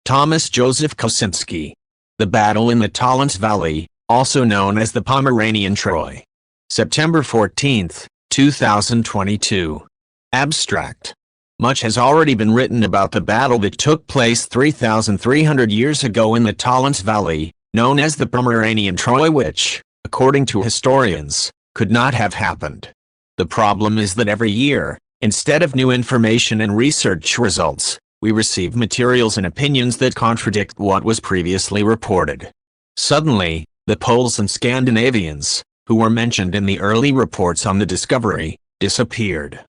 Thomas Joseph Kosinski. The battle in the Tollense Valley, also known as the Pomeranian Troy. September 14, 2022. Abstract. Much has already been written about the battle that took place 3,300 years ago in the Tollense Valley, known as the Pomeranian Troy, which, according to historians, could not have happened. The problem is that every year, instead of new information and research results, we receive materials and opinions that contradict what was previously reported. Suddenly, the Poles and Scandinavians, who were mentioned in the early reports on the discovery, disappeared.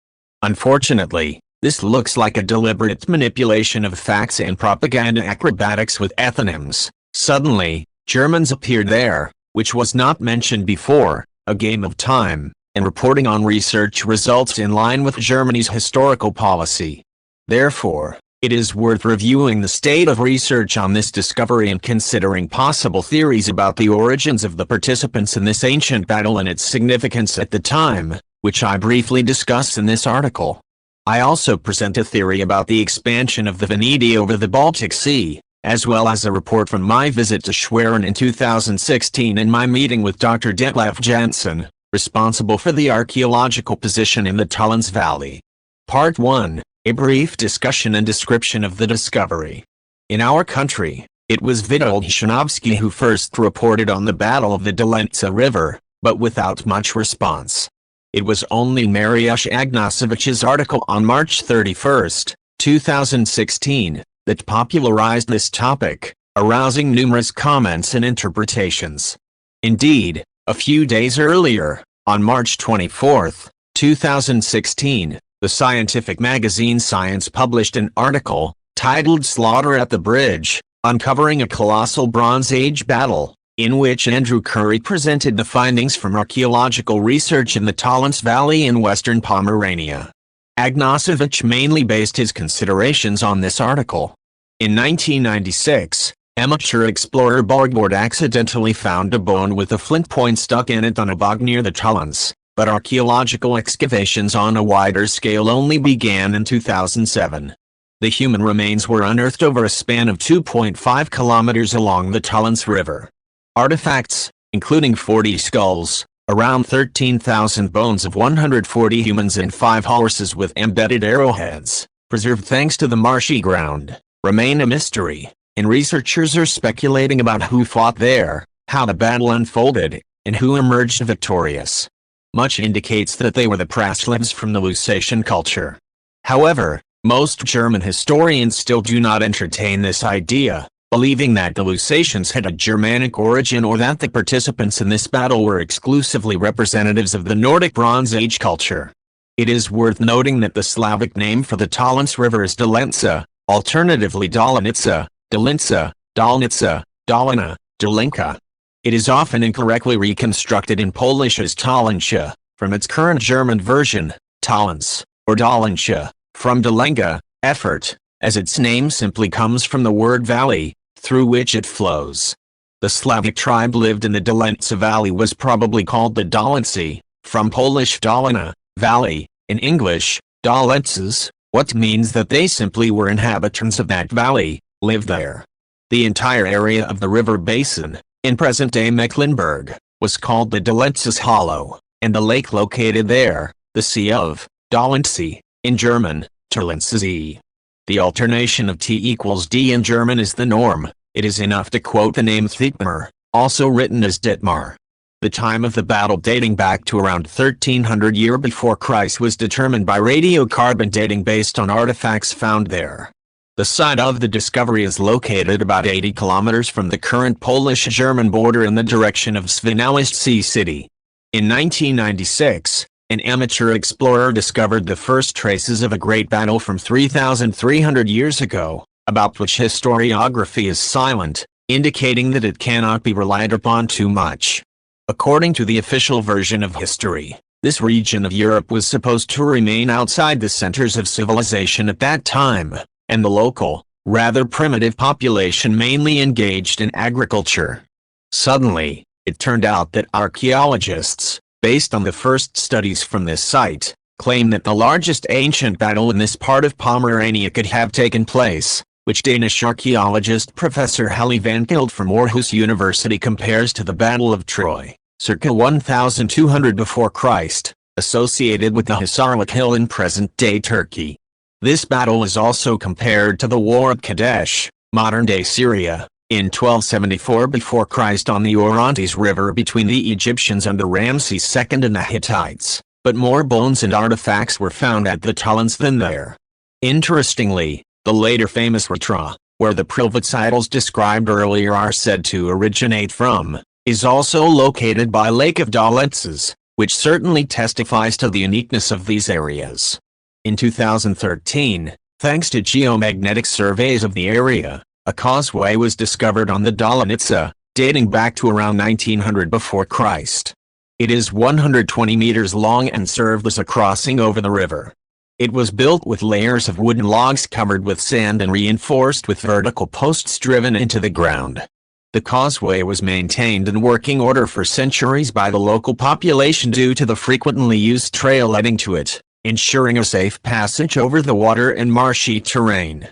Unfortunately, this looks like a deliberate manipulation of facts and propaganda acrobatics with ethonyms. Suddenly, Germans appeared there, which was not mentioned before, a game of time, and reporting on research results in line with Germany's historical policy. Therefore, it is worth reviewing the state of research on this discovery and considering possible theories about the origins of the participants in this ancient battle and its significance at the time, which I briefly discuss in this article. I also present a theory about the expansion of the Veneti over the Baltic Sea, as well as a report from my visit to Schwerin in 2016 and my meeting with Dr. Detlev Janssen, responsible for the archaeological position in the Tollense Valley. Part 1. A brief discussion and description of the discovery. In our country, it was Witold Szymanowski who first reported on the Battle of the Tollense River, but without much response. It was only Mariusz Agnasowicz's article on March 31, 2016, that popularized this topic, arousing numerous comments and interpretations. Indeed, a few days earlier, on March 24, 2016, the scientific magazine Science published an article, titled Slaughter at the Bridge, uncovering a colossal Bronze Age battle, in which Andrew Curry presented the findings from archaeological research in the Tollense Valley in western Pomerania. Agnasowicz mainly based his considerations on this article. In 1996, amateur explorer Borgward accidentally found a bone with a flint point stuck in it on a bog near the Tollense, but archaeological excavations on a wider scale only began in 2007. The human remains were unearthed over a span of 2.5 kilometers along the Tollense River. Artifacts, including 40 skulls, around 13,000 bones of 140 humans and 5 horses with embedded arrowheads, preserved thanks to the marshy ground, remain a mystery, and researchers are speculating about who fought there, how the battle unfolded, and who emerged victorious. Much indicates that they were the Praslevs from the Lusatian culture. However, most German historians still do not entertain this idea, believing that the Lusatians had a Germanic origin or that the participants in this battle were exclusively representatives of the Nordic Bronze Age culture. It is worth noting that the Slavic name for the Tollense River is Dolenca, alternatively Dolanica, Dolinca, Dolnica, Dolina, Dolinka. It is often incorrectly reconstructed in Polish as Tolentia, from its current German version, Tollense, or Dolentia, from Dolenga, effort, as its name simply comes from the word valley, through which it flows. The Slavic tribe lived in the Tollense Valley was probably called the Dolenci, from Polish Dolina, valley, in English, Dolences, what means that they simply were inhabitants of that valley, lived there. The entire area of the river basin, in present-day Mecklenburg, was called the Dolences Hollow, and the lake located there, the Sea of Dolensee, in German, Tollense See. The alternation of T equals D in German is the norm. It is enough to quote the name Thietmar, also written as Dietmar. The time of the battle dating back to around 1300 year before Christ was determined by radiocarbon dating based on artifacts found there. The site of the discovery is located about 80 kilometers from the current Polish-German border in the direction of Świnoujście city. In 1996, an amateur explorer discovered the first traces of a great battle from 3,300 years ago, about which historiography is silent, indicating that it cannot be relied upon too much. According to the official version of history, this region of Europe was supposed to remain outside the centers of civilization at that time, and the local, rather primitive population mainly engaged in agriculture. Suddenly, it turned out that archaeologists, based on the first studies from this site, claim that the largest ancient battle in this part of Pomerania could have taken place, which Danish archaeologist Professor Helle van Kilt from Aarhus University compares to the Battle of Troy, circa 1200 before Christ, associated with the Hisarlik Hill in present-day Turkey. This battle is also compared to the War of Kadesh, modern-day Syria, in 1274 before Christ on the Orontes River between the Egyptians under Ramses II and the Hittites, but more bones and artifacts were found at the Tollense than there. Interestingly, the later famous Ritra, where the Prilvic idols described earlier are said to originate from, is also located by Lake of Dolenses, which certainly testifies to the uniqueness of these areas. In 2013, thanks to geomagnetic surveys of the area, a causeway was discovered on the Dolenitsa, dating back to around 1900 before Christ. It is 120 meters long and served as a crossing over the river. It was built with layers of wooden logs covered with sand and reinforced with vertical posts driven into the ground. The causeway was maintained in working order for centuries by the local population due to the frequently used trail leading to it, ensuring a safe passage over the water and marshy terrain.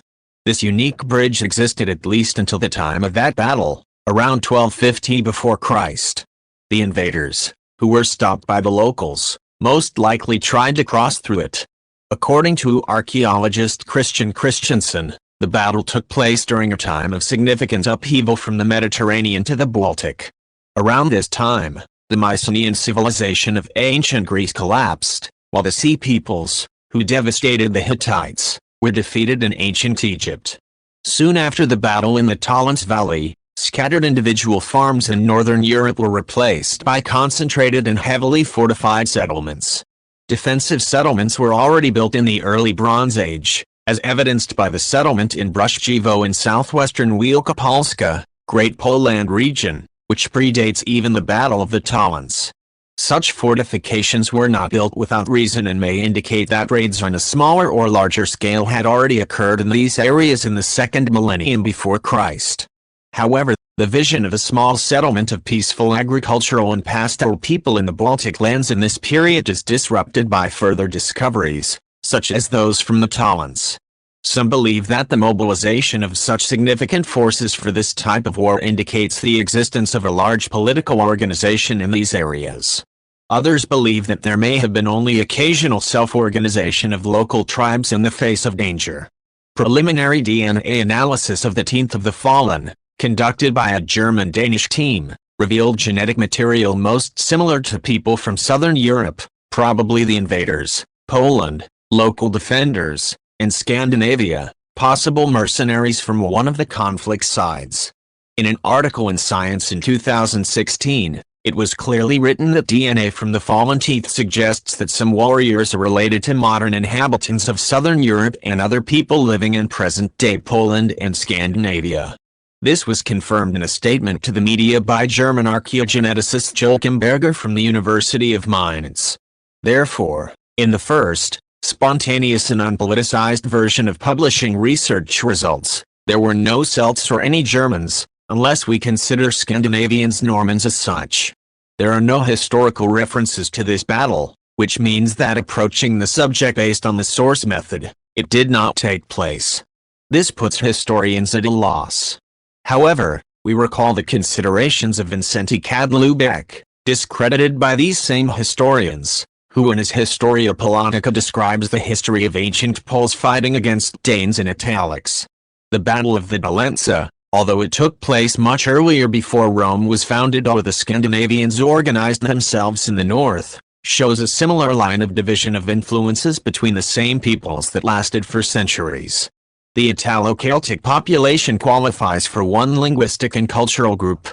This unique bridge existed at least until the time of that battle, around 1250 before Christ. The invaders, who were stopped by the locals, most likely tried to cross through it. According to archaeologist Christian Christensen, the battle took place during a time of significant upheaval from the Mediterranean to the Baltic. Around this time, the Mycenaean civilization of ancient Greece collapsed, while the Sea Peoples, who devastated the Hittites, were defeated in ancient Egypt. Soon after the battle in the Tollense Valley, scattered individual farms in northern Europe were replaced by concentrated and heavily fortified settlements. Defensive settlements were already built in the early Bronze Age, as evidenced by the settlement in Bruszczywo in southwestern Wielkopolska, Great Poland region, which predates even the Battle of the Tollense. Such fortifications were not built without reason and may indicate that raids on a smaller or larger scale had already occurred in these areas in the second millennium before Christ. However, the vision of a small settlement of peaceful agricultural and pastoral people in the Baltic lands in this period is disrupted by further discoveries, such as those from the Tollense. Some believe that the mobilization of such significant forces for this type of war indicates the existence of a large political organization in these areas. Others believe that there may have been only occasional self-organization of local tribes in the face of danger. Preliminary DNA analysis of the 10th of the Fallen, conducted by a German-Danish team, revealed genetic material most similar to people from southern Europe, probably the invaders, Poland, local defenders, and Scandinavia, possible mercenaries from one of the conflict sides. In an article in Science in 2016, it was clearly written that DNA from the fallen teeth suggests that some warriors are related to modern inhabitants of southern Europe and other people living in present-day Poland and Scandinavia. This was confirmed in a statement to the media by German archaeogeneticist Joachim Berger from the University of Mainz. Therefore, in the first, spontaneous and unpoliticized version of publishing research results, there were no Celts or any Germans, unless we consider Scandinavians Normans as such. There are no historical references to this battle, which means that approaching the subject based on the source method, it did not take place. This puts historians at a loss. However, we recall the considerations of Vincenti Cadlubec, discredited by these same historians, who in his Historia Polonica describes the history of ancient Poles fighting against Danes in italics. The Battle of the Dolense, although it took place much earlier before Rome was founded or the Scandinavians organized themselves in the north, shows a similar line of division of influences between the same peoples that lasted for centuries. The Italo-Celtic population qualifies for one linguistic and cultural group.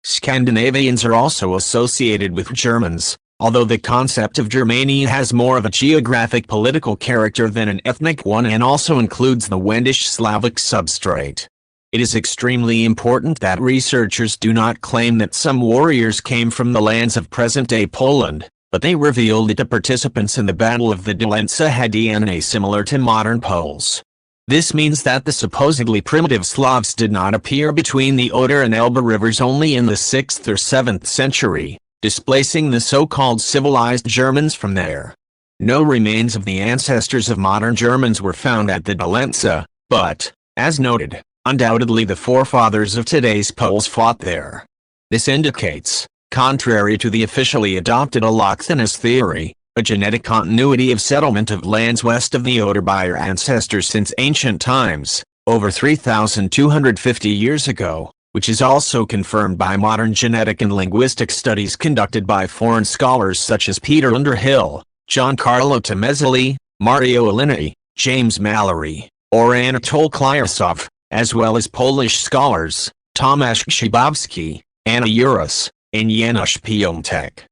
Scandinavians are also associated with Germans, although the concept of Germania has more of a geographic political character than an ethnic one and also includes the Wendish Slavic substrate. It is extremely important that researchers do not claim that some warriors came from the lands of present-day Poland, but they revealed that the participants in the Battle of the Dolense had DNA similar to modern Poles. This means that the supposedly primitive Slavs did not appear between the Oder and Elbe rivers only in the 6th or 7th century, displacing the so-called civilized Germans from there. No remains of the ancestors of modern Germans were found at the Dolense, but, As noted, undoubtedly the forefathers of today's Poles fought there. This indicates, contrary to the officially adopted allocthenous theory, a genetic continuity of settlement of lands west of the Oder by our ancestors since ancient times, over 3,250 years ago, which is also confirmed by modern genetic and linguistic studies conducted by foreign scholars such as Peter Underhill, Giancarlo Tomaselli, Mario Alini, James Mallory, or Anatol Klyasov, as well as Polish scholars, Tomasz J, Anna Uris, and Janusz Piontek.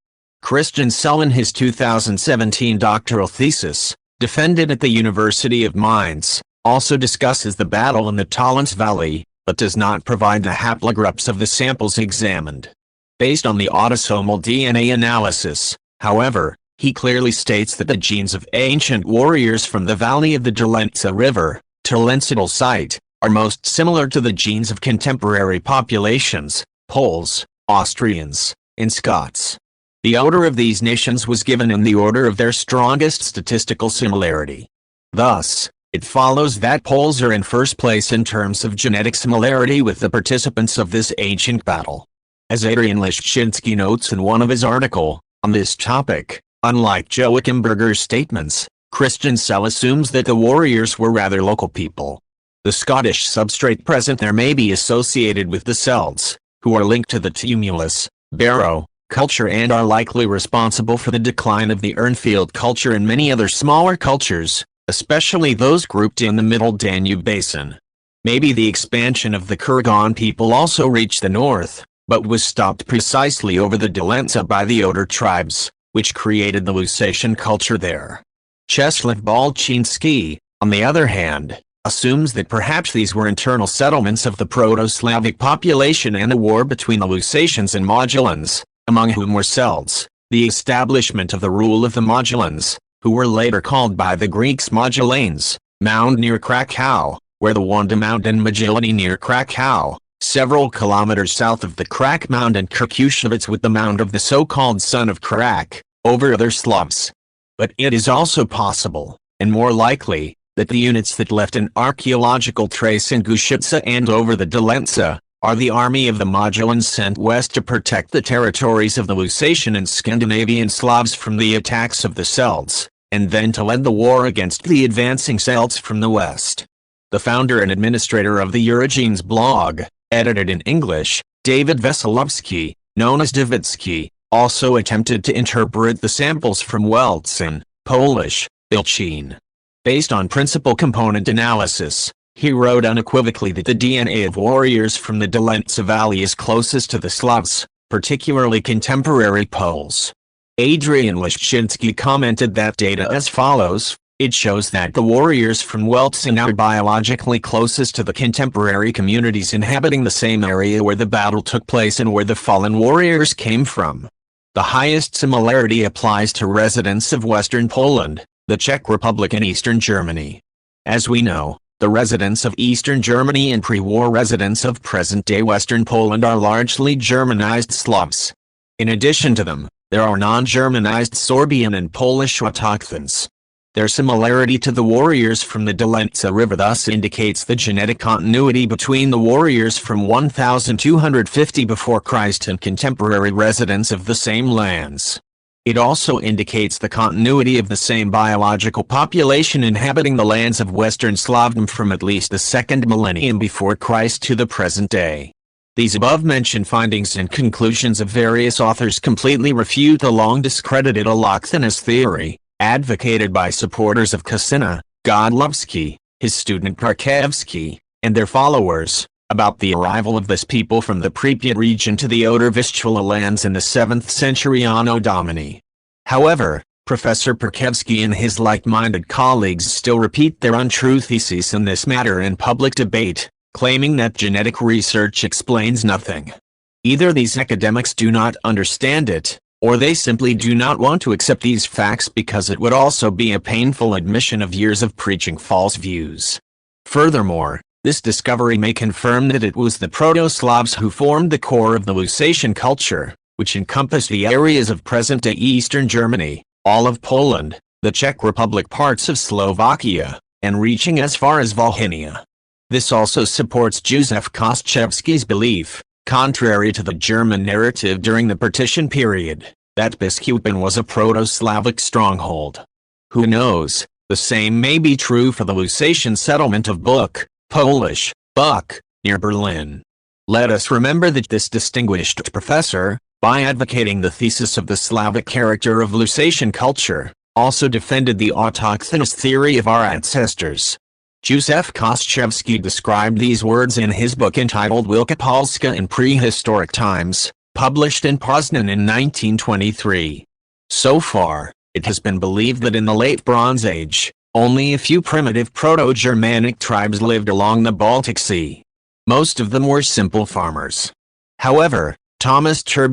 Christian Sell in his 2017 doctoral thesis, defended at the University of Mainz, also discusses the battle in the Tollense Valley, but does not provide the haplogroups of the samples examined. Based on the autosomal DNA analysis, however, he clearly states that the genes of ancient warriors from the valley of the Tollense River, Tollencidal site, are most similar to the genes of contemporary populations, Poles, Austrians, and Scots. The order of these nations was given in the order of their strongest statistical similarity. Thus, it follows that Poles are in first place in terms of genetic similarity with the participants of this ancient battle. As Adrian Leszczynski notes in one of his articles on this topic, unlike Joachim Berger's statements, Christian Sell assumes that the warriors were rather local people. The Scottish substrate present there may be associated with the Celts, who are linked to the tumulus, barrow, culture and are likely responsible for the decline of the Urnfield culture and many other smaller cultures, especially those grouped in the Middle Danube Basin. Maybe the expansion of the Kurgan people also reached the north, but was stopped precisely over the Tollense by the Oder tribes, which created the Lusatian culture there. Czeslaw Balczynski, on the other hand, assumes that perhaps these were internal settlements of the Proto-Slavic population and a war between the Lusatians and Modulans, among whom were Celts, the establishment of the rule of the Modulans, who were later called by the Greeks Modulanes, mound near Krakow, where the Wanda Mound and Magillany near Krakow, several kilometers south of the Krak Mound and Kirkushevitz with the mound of the so-called son of Krak, over other Slavs. But it is also possible, and more likely, that the units that left an archaeological trace in Gushitsa and over the Tollense, are the army of the Modulans sent west to protect the territories of the Lusatian and Scandinavian Slavs from the attacks of the Celts, and then to lead the war against the advancing Celts from the west. The founder and administrator of the Eurogenes blog, edited in English, David Wesolowski, known as Dawidzki, also attempted to interpret the samples from Weltzin, Polish, Ilchin. Based on principal component analysis, he wrote unequivocally that the DNA of warriors from the Tollense Valley is closest to the Slavs, particularly contemporary Poles. Adrian Leszczynski commented that data as follows: it shows that the warriors from Weltzin are biologically closest to the contemporary communities inhabiting the same area where the battle took place and where the fallen warriors came from. The highest similarity applies to residents of Western Poland, the Czech Republic and Eastern Germany. As we know, the residents of Eastern Germany and pre-war residents of present-day Western Poland are largely Germanized Slavs. In addition to them, there are non-Germanized Sorbian and Polish autochthons. Their similarity to the warriors from the Tollense River thus indicates the genetic continuity between the warriors from 1250 before Christ and contemporary residents of the same lands. It also indicates the continuity of the same biological population inhabiting the lands of Western Slavdom from at least the 2nd millennium before Christ to the present day. These above-mentioned findings and conclusions of various authors completely refute the long discredited allocthenous theory, advocated by supporters of Kosinski, Godlewski, his student Parkevsky, and their followers, about the arrival of this people from the Pripyat region to the Oder-Vistula lands in the 7th century Anno Domini. However, Professor Parkevsky and his like-minded colleagues still repeat their untrue theses in this matter in public debate, claiming that genetic research explains nothing. Either these academics do not understand it, or they simply do not want to accept these facts because it would also be a painful admission of years of preaching false views. Furthermore, this discovery may confirm that it was the Proto-Slavs who formed the core of the Lusatian culture, which encompassed the areas of present-day Eastern Germany, all of Poland, the Czech Republic, parts of Slovakia, and reaching as far as Volhynia. This also supports Józef Koszczewski's belief, contrary to the German narrative during the partition period, that Biskupin was a Proto-Slavic stronghold. Who knows, the same may be true for the Lusatian settlement of Buk, Polish, Buck, near Berlin. Let us remember that this distinguished professor, by advocating the thesis of the Slavic character of Lusatian culture, also defended the autochthonous theory of our ancestors. Józef Koszczewski described these words in his book entitled Wilka Polska in Prehistoric Times, published in Poznan in 1923. So far, it has been believed that in the Late Bronze Age, only a few primitive Proto-Germanic tribes lived along the Baltic Sea. Most of them were simple farmers. However, Thomas J,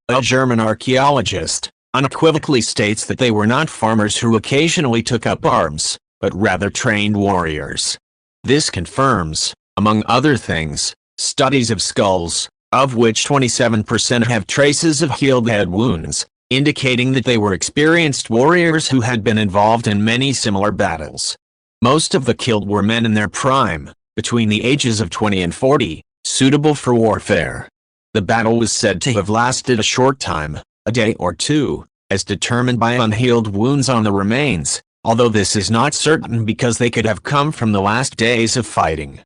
a German archaeologist, unequivocally states that they were not farmers who occasionally took up arms, but rather trained warriors. This confirms, among other things, studies of skulls, of which 27% have traces of healed head wounds, indicating that they were experienced warriors who had been involved in many similar battles. Most of the killed were men in their prime, between the ages of 20 and 40, suitable for warfare. The battle was said to have lasted a short time, a day or two, as determined by unhealed wounds on the remains, although this is not certain because they could have come from the last days of fighting.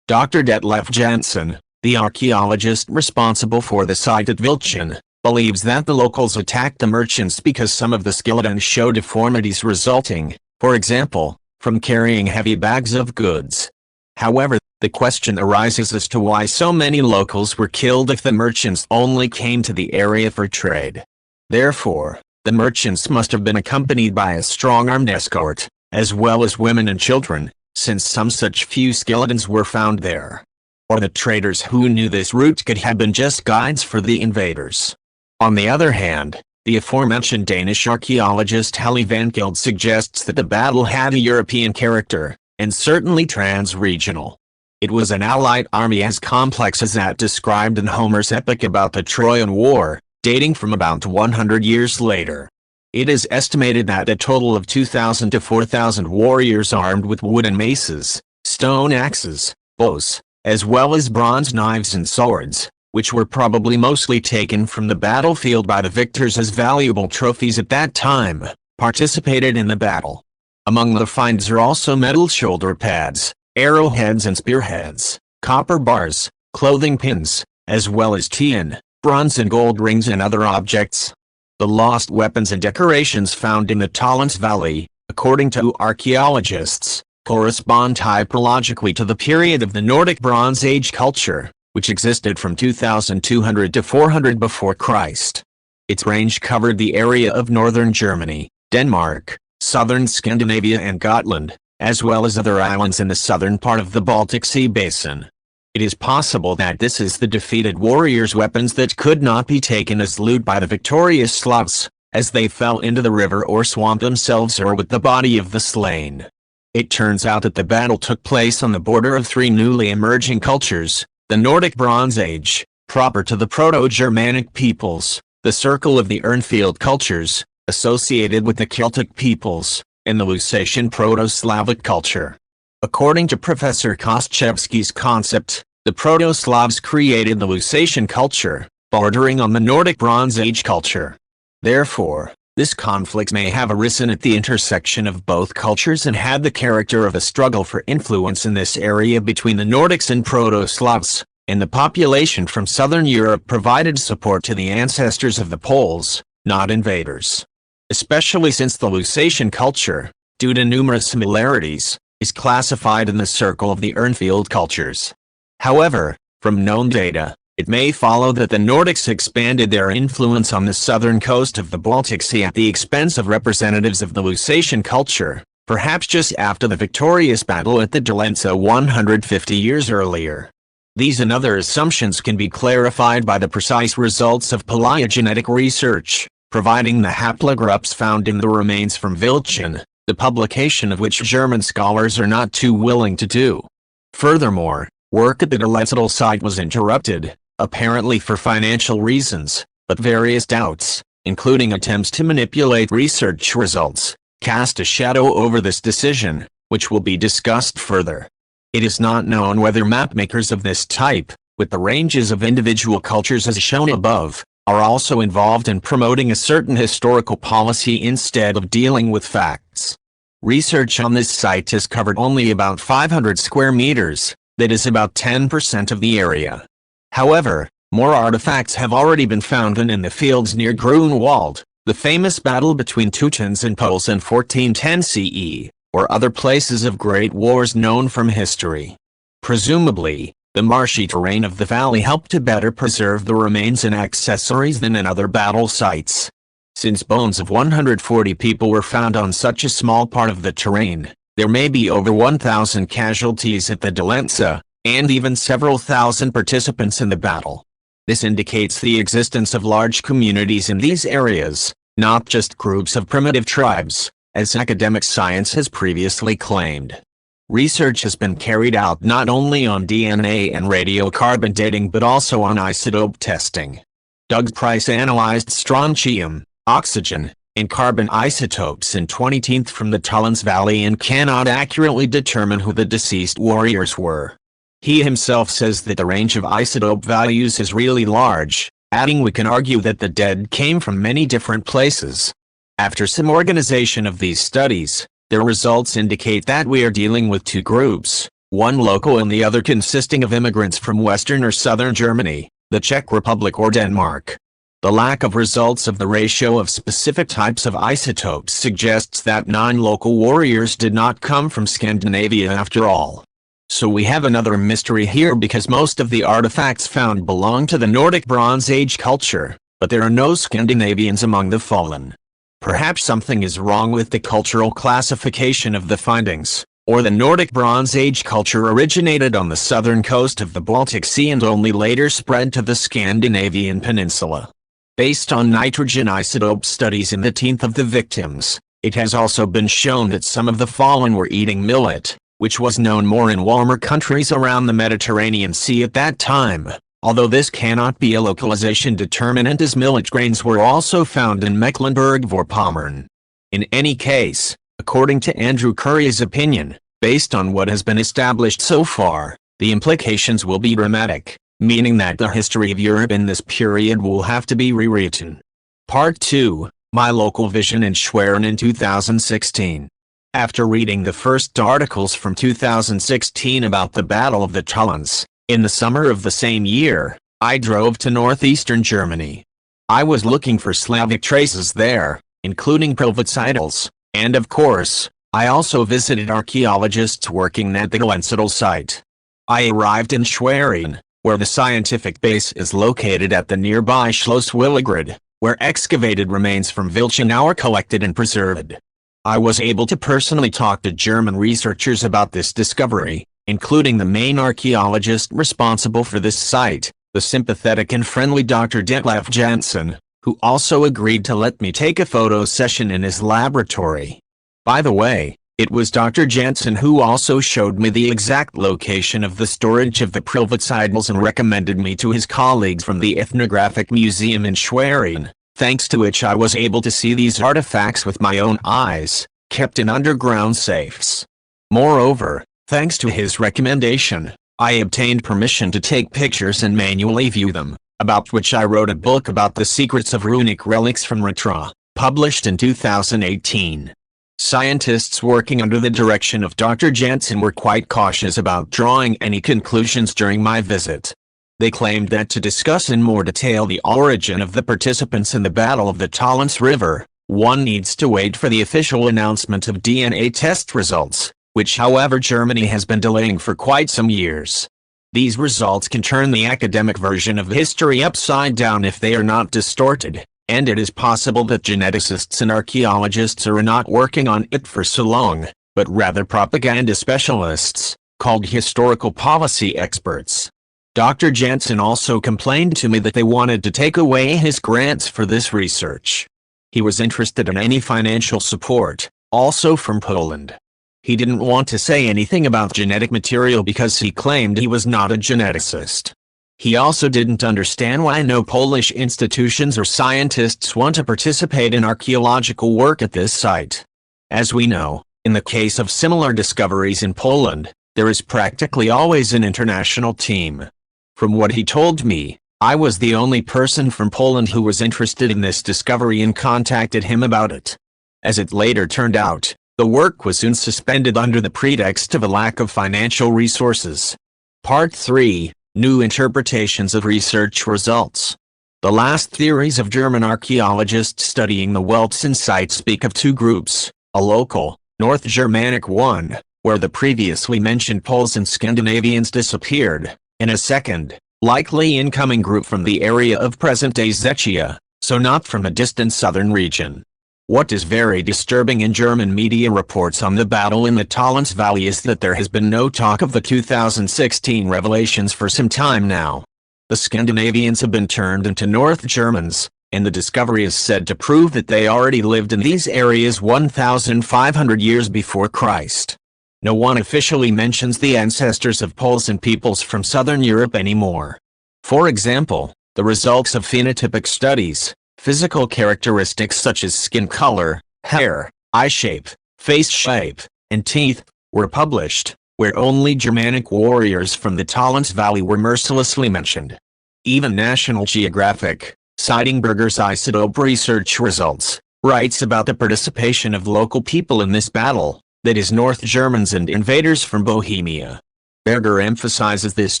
Dr. Detlef Janssen, the archaeologist responsible for the site at Vilchin, believes that the locals attacked the merchants because some of the skeletons show deformities resulting, for example, from carrying heavy bags of goods. However, the question arises as to why so many locals were killed if the merchants only came to the area for trade. Therefore, the merchants must have been accompanied by a strong armed escort, as well as women and children, since some such few skeletons were found there. Or the traders who knew this route could have been just guides for the invaders. On the other hand, the aforementioned Danish archaeologist Helly Vankild suggests that the battle had a European character, and certainly trans-regional. It was an allied army as complex as that described in Homer's epic about the Trojan War, dating from about 100 years later. It is estimated that a total of 2,000 to 4,000 warriors armed with wooden maces, stone axes, bows, as well as bronze knives and swords, which were probably mostly taken from the battlefield by the victors as valuable trophies at that time, participated in the battle. Among the finds are also metal shoulder pads, arrowheads and spearheads, copper bars, clothing pins, as well as tin, bronze and gold rings and other objects. The lost weapons and decorations found in the Tollense Valley, according to archaeologists, correspond typologically to the period of the Nordic Bronze Age culture, which existed from 2200 to 400 before Christ. Its range covered the area of northern Germany, Denmark, southern Scandinavia and Gotland, as well as other islands in the southern part of the Baltic Sea basin. It is possible that this is the defeated warriors' weapons that could not be taken as loot by the victorious Slavs, as they fell into the river or swamp themselves or with the body of the slain. It turns out that the battle took place on the border of three newly emerging cultures: the Nordic Bronze Age, proper to the Proto-Germanic peoples, the circle of the Urnfield cultures, associated with the Celtic peoples, and the Lusatian Proto-Slavic culture. According to Professor Koszczewski's concept, the Proto-Slavs created the Lusatian culture, bordering on the Nordic Bronze Age culture. Therefore, this conflict may have arisen at the intersection of both cultures and had the character of a struggle for influence in this area between the Nordics and Proto-Slavs, and the population from southern Europe provided support to the ancestors of the Poles, not invaders. Especially since the Lusatian culture, due to numerous similarities, is classified in the circle of the Urnfield cultures. However, from known data, it may follow that the Nordics expanded their influence on the southern coast of the Baltic Sea at the expense of representatives of the Lusatian culture, perhaps just after the victorious battle at the Tollense 150 years earlier. These and other assumptions can be clarified by the precise results of paleogenetic research, providing the haplogroups found in the remains from Vilchin, the publication of which German scholars are not too willing to do. Furthermore, work at the Tollense site was interrupted, apparently for financial reasons, but various doubts, including attempts to manipulate research results, cast a shadow over this decision, which will be discussed further. It is not known whether mapmakers of this type, with the ranges of individual cultures as shown above, are also involved in promoting a certain historical policy instead of dealing with facts. Research on this site has covered only about 500 square meters, that is about 10% of the area. However, more artifacts have already been found in the fields near Grunwald, the famous battle between Teutons and Poles in 1410 CE, or other places of great wars known from history. Presumably, the marshy terrain of the valley helped to better preserve the remains and accessories than in other battle sites. Since bones of 140 people were found on such a small part of the terrain, there may be over 1,000 casualties at the Tollense, and even several thousand participants in the battle. This indicates the existence of large communities in these areas, not just groups of primitive tribes, as academic science has previously claimed. Research has been carried out not only on DNA and radiocarbon dating but also on isotope testing. Doug Price analyzed strontium, oxygen, and carbon isotopes in 2010 from the Tollense Valley and cannot accurately determine who the deceased warriors were. He himself says that the range of isotope values is really large, adding we can argue that the dead came from many different places. After some organization of these studies, their results indicate that we are dealing with two groups, one local and the other consisting of immigrants from Western or Southern Germany, the Czech Republic or Denmark. The lack of results of the ratio of specific types of isotopes suggests that non-local warriors did not come from Scandinavia after all. So we have another mystery here because most of the artifacts found belong to the Nordic Bronze Age culture, but there are no Scandinavians among the fallen. Perhaps something is wrong with the cultural classification of the findings, or the Nordic Bronze Age culture originated on the southern coast of the Baltic Sea and only later spread to the Scandinavian peninsula. Based on nitrogen isotope studies in the teeth of the victims, it has also been shown that some of the fallen were eating millet, which was known more in warmer countries around the Mediterranean Sea at that time, although this cannot be a localization determinant as millet grains were also found in Mecklenburg-Vorpommern. In any case, according to Andrew Curry's opinion, based on what has been established so far, the implications will be dramatic, meaning that the history of Europe in this period will have to be rewritten. Part 2, My Local Vision in Schwerin in 2016. After reading the first articles from 2016 about the Battle of the Tollense, in the summer of the same year, I drove to northeastern Germany. I was looking for Slavic traces there, including Privatsidels, and of course, I also visited archaeologists working at the Tollense site. I arrived in Schwerin, where the scientific base is located at the nearby Schloss Willigrad, where excavated remains from Wilchenau are collected and preserved. I was able to personally talk to German researchers about this discovery, including the main archaeologist responsible for this site, the sympathetic and friendly Dr. Detlef Janssen, who also agreed to let me take a photo session in his laboratory. By the way, it was Dr. Janssen who also showed me the exact location of the storage of the Privatsidels and recommended me to his colleagues from the Ethnographic Museum in Schwerin, thanks to which I was able to see these artifacts with my own eyes, kept in underground safes. Moreover, thanks to his recommendation, I obtained permission to take pictures and manually view them, about which I wrote a book about the secrets of runic relics from Ritra, published in 2018. Scientists working under the direction of Dr. Janssen were quite cautious about drawing any conclusions during my visit. They claimed that to discuss in more detail the origin of the participants in the Battle of the Tollense River, one needs to wait for the official announcement of DNA test results, which however Germany has been delaying for quite some years. These results can turn the academic version of history upside down if they are not distorted, and it is possible that geneticists and archaeologists are not working on it for so long, but rather propaganda specialists, called historical policy experts. Dr. Janssen also complained to me that they wanted to take away his grants for this research. He was interested in any financial support, also from Poland. He didn't want to say anything about genetic material because he claimed he was not a geneticist. He also didn't understand why no Polish institutions or scientists want to participate in archaeological work at this site. As we know, in the case of similar discoveries in Poland, there is practically always an international team. From what he told me, I was the only person from Poland who was interested in this discovery and contacted him about it. As it later turned out, the work was soon suspended under the pretext of a lack of financial resources. Part 3. New interpretations of research results. The last theories of German archaeologists studying the Weltzen site speak of two groups, a local, North Germanic one, where the previously mentioned Poles and Scandinavians disappeared, and a second, likely incoming group from the area of present-day Czechia, so not from a distant southern region. What is very disturbing in German media reports on the battle in the Tollense Valley is that there has been no talk of the 2016 revelations for some time now. The Scandinavians have been turned into North Germans, and the discovery is said to prove that they already lived in these areas 1,500 years before Christ. No one officially mentions the ancestors of Poles and peoples from southern Europe anymore. For example, the results of phenotypic studies, physical characteristics such as skin color, hair, eye shape, face shape, and teeth, were published, where only Germanic warriors from the Tollense Valley were mercilessly mentioned. Even National Geographic, citing Berger's isotope research results, writes about the participation of local people in this battle, that is North Germans and invaders from Bohemia. Berger emphasizes this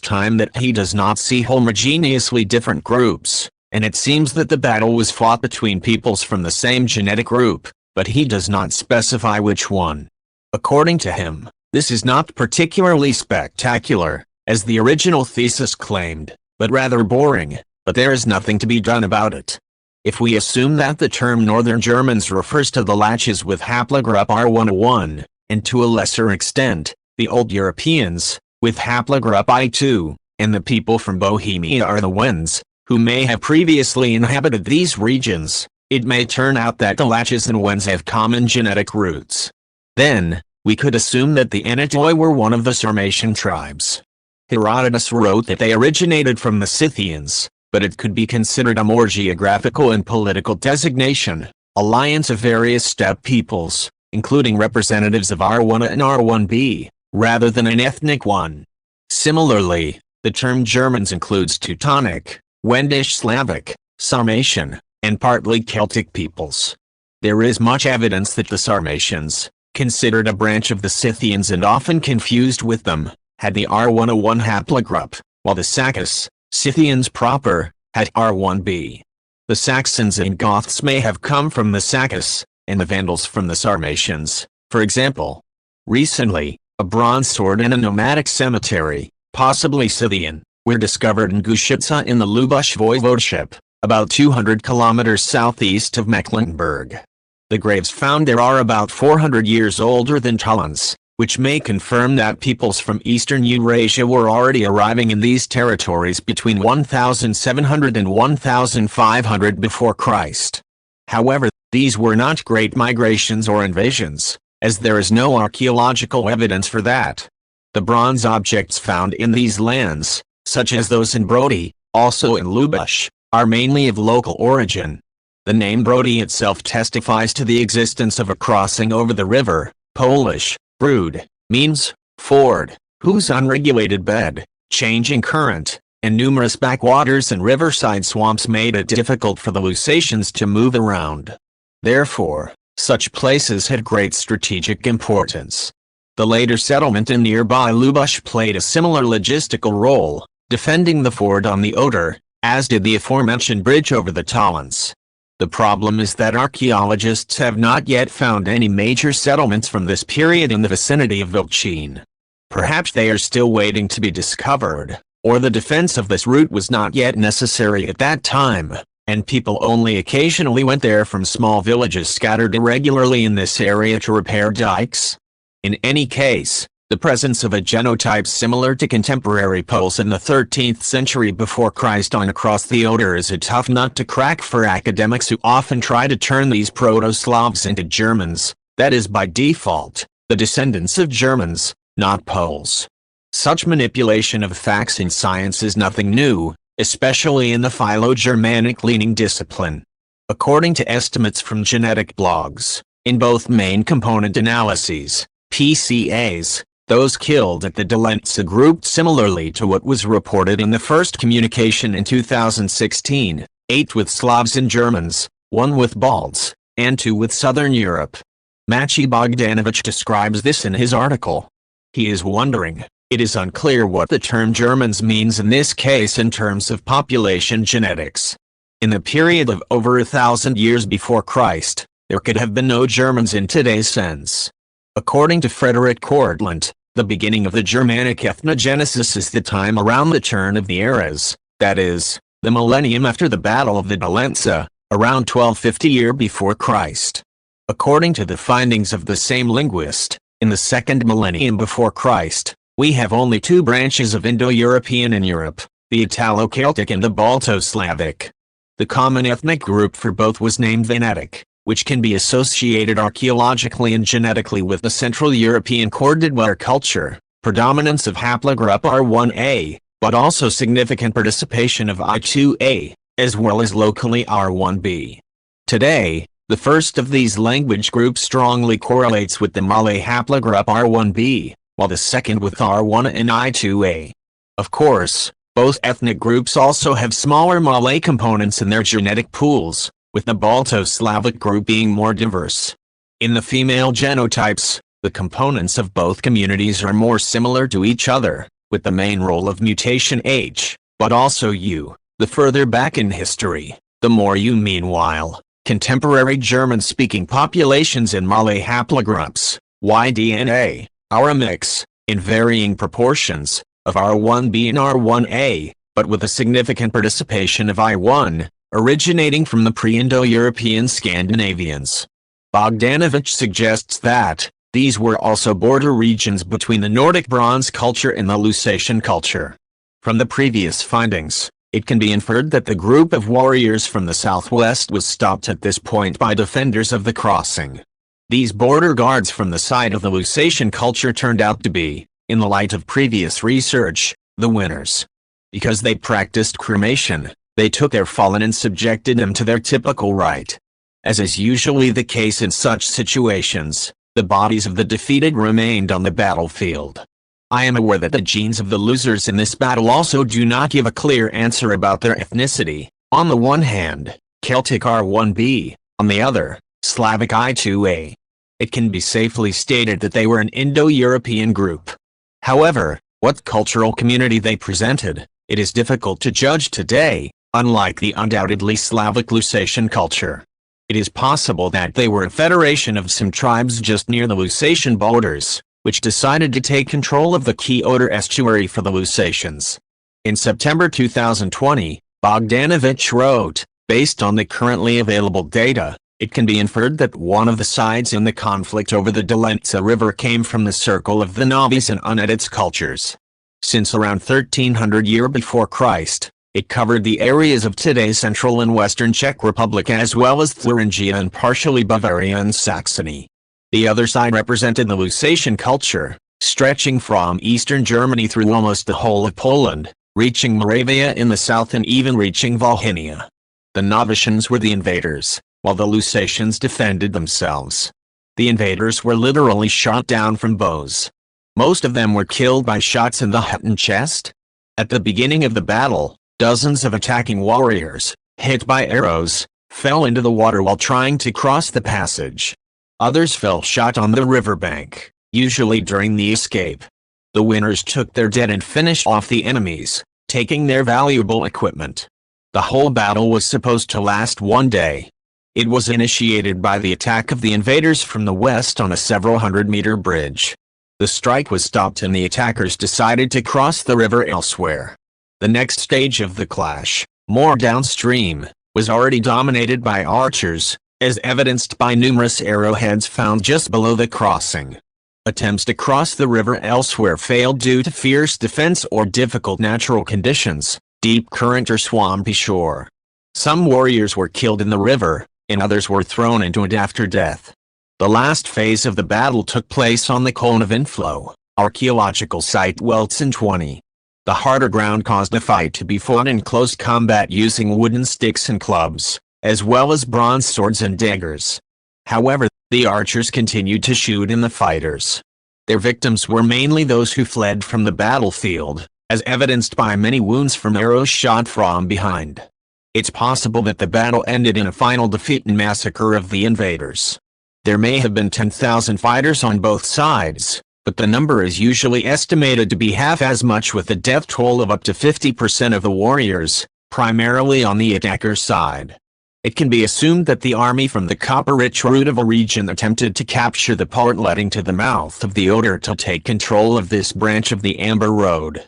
time that he does not see homogeneously different groups, and it seems that the battle was fought between peoples from the same genetic group, but he does not specify which one. According to him, this is not particularly spectacular, as the original thesis claimed, but rather boring, but there is nothing to be done about it. If we assume that the term Northern Germans refers to the Latches with haplogroup R101, and to a lesser extent, the Old Europeans, with haplogroup I2, and the people from Bohemia are the Wends, who may have previously inhabited these regions, it may turn out that the Latches and Wends have common genetic roots. Then, we could assume that the Anatoi were one of the Sarmatian tribes. Herodotus wrote that they originated from the Scythians, but it could be considered a more geographical and political designation, alliance of various steppe peoples, including representatives of R1 and R1b, rather than an ethnic one. Similarly, the term Germans includes Teutonic, Wendish Slavic, Sarmatian, and partly Celtic peoples. There is much evidence that the Sarmatians, considered a branch of the Scythians and often confused with them, had the R101 haplogroup, while the Sakas, Scythians proper, had R1b. The Saxons and Goths may have come from the Sakas, and the Vandals from the Sarmatians, for example. Recently, a bronze sword and a nomadic cemetery, possibly Scythian, were discovered in Gushitsa in the Lubush voivodeship, about 200 kilometers southeast of Mecklenburg. The graves found there are about 400 years older than Tollense, which may confirm that peoples from eastern Eurasia were already arriving in these territories between 1700 and 1500 before Christ. However, these were not great migrations or invasions, as there is no archaeological evidence for that. The bronze objects found in these lands, such as those in Brody, also in Lubush, are mainly of local origin. The name Brody itself testifies to the existence of a crossing over the river, Polish, Brud, means ford, whose unregulated bed, changing current, and numerous backwaters and riverside swamps made it difficult for the Lusatians to move around. Therefore, such places had great strategic importance. The later settlement in nearby Lubush played a similar logistical role, defending the ford on the Oder, as did the aforementioned bridge over the Tollense. The problem is that archaeologists have not yet found any major settlements from this period in the vicinity of Vilchin. Perhaps they are still waiting to be discovered, or the defense of this route was not yet necessary at that time, and people only occasionally went there from small villages scattered irregularly in this area to repair dikes. In any case, the presence of a genotype similar to contemporary Poles in the 13th century before Christ on across the Oder is a tough nut to crack for academics who often try to turn these Proto-Slavs into Germans, that is by default, the descendants of Germans, not Poles. Such manipulation of facts in science is nothing new, especially in the Philo-Germanic-leaning discipline. According to estimates from genetic blogs, in both main component analyses, PCAs, Those killed at the Tollense grouped similarly to what was reported in the first communication in 2016, 8 with Slavs and Germans, 1 with Balts, and 2 with Southern Europe. Maciej Bogdanovich describes this in his article. He is wondering, it is unclear what the term Germans means in this case in terms of population genetics. In the period of over 1,000 years before Christ, there could have been no Germans in today's sense. According to Frederick Cortlandt, the beginning of the Germanic ethnogenesis is the time around the turn of the eras, that is, the millennium after the Battle of the Tollense, around 1250 year before Christ. According to the findings of the same linguist, in the second millennium before Christ, we have only 2 branches of Indo-European in Europe, the Italo-Celtic and the Balto-Slavic. The common ethnic group for both was named Venetic, which can be associated archaeologically and genetically with the Central European corded-ware culture, predominance of haplogroup R1a, but also significant participation of I2a, as well as locally R1b. Today, the first of these language groups strongly correlates with the Malay haplogroup R1b, while the second with R1 and I2a. Of course, both ethnic groups also have smaller Malay components in their genetic pools, with the Balto-Slavic group being more diverse. In the female genotypes, the components of both communities are more similar to each other, with the main role of mutation H, but also U. The further back in history, the more U. Meanwhile, contemporary German-speaking populations in Malay haplogroups, Y-DNA, are a mix, in varying proportions, of R1b and R1a, but with a significant participation of I1, originating from the pre-Indo-European Scandinavians. Bogdanovich suggests that these were also border regions between the Nordic Bronze culture and the Lusatian culture. From the previous findings, it can be inferred that the group of warriors from the southwest was stopped at this point by defenders of the crossing. These border guards from the side of the Lusatian culture turned out to be, in the light of previous research, the winners. Because they practiced cremation, they took their fallen and subjected them to their typical rite. As is usually the case in such situations, the bodies of the defeated remained on the battlefield. I am aware that the genes of the losers in this battle also do not give a clear answer about their ethnicity. On the one hand, Celtic R1b, on the other, Slavic I2a. It can be safely stated that they were an Indo-European group. However, what cultural community they presented, it is difficult to judge today, unlike the undoubtedly Slavic Lusatian culture. It is possible that they were a federation of some tribes just near the Lusatian borders, which decided to take control of the Key-Oder estuary for the Lusatians. In September 2020, Bogdanovich wrote, based on the currently available data, it can be inferred that one of the sides in the conflict over the Tollense River came from the circle of the Novice and Unetids cultures. Since around 1300 year before Christ, it covered the areas of today's central and western Czech Republic as well as Thuringia and partially Bavaria and Saxony. The other side represented the Lusatian culture, stretching from eastern Germany through almost the whole of Poland, reaching Moravia in the south and even reaching Volhynia. The Novicians were the invaders, while the Lusatians defended themselves. The invaders were literally shot down from bows. Most of them were killed by shots in the head and chest. At the beginning of the battle, dozens of attacking warriors, hit by arrows, fell into the water while trying to cross the passage. Others fell shot on the riverbank, usually during the escape. The winners took their dead and finished off the enemies, taking their valuable equipment. The whole battle was supposed to last one day. It was initiated by the attack of the invaders from the west on a several hundred-meter bridge. The strike was stopped and the attackers decided to cross the river elsewhere. The next stage of the clash, more downstream, was already dominated by archers, as evidenced by numerous arrowheads found just below the crossing. Attempts to cross the river elsewhere failed due to fierce defense or difficult natural conditions, deep current or swampy shore. Some warriors were killed in the river, and others were thrown into it after death. The last phase of the battle took place on the Cone of Inflow, archaeological site Weltzen 20. The harder ground caused the fight to be fought in close combat using wooden sticks and clubs, as well as bronze swords and daggers. However, the archers continued to shoot in the fighters. Their victims were mainly those who fled from the battlefield, as evidenced by many wounds from arrows shot from behind. It's possible that the battle ended in a final defeat and massacre of the invaders. There may have been 10,000 fighters on both sides, but the number is usually estimated to be half as much, with a death toll of up to 50% of the warriors, primarily on the attacker's side. It can be assumed that the army from the copper-rich Rudava region attempted to capture the part leading to the mouth of the Oder to take control of this branch of the Amber Road.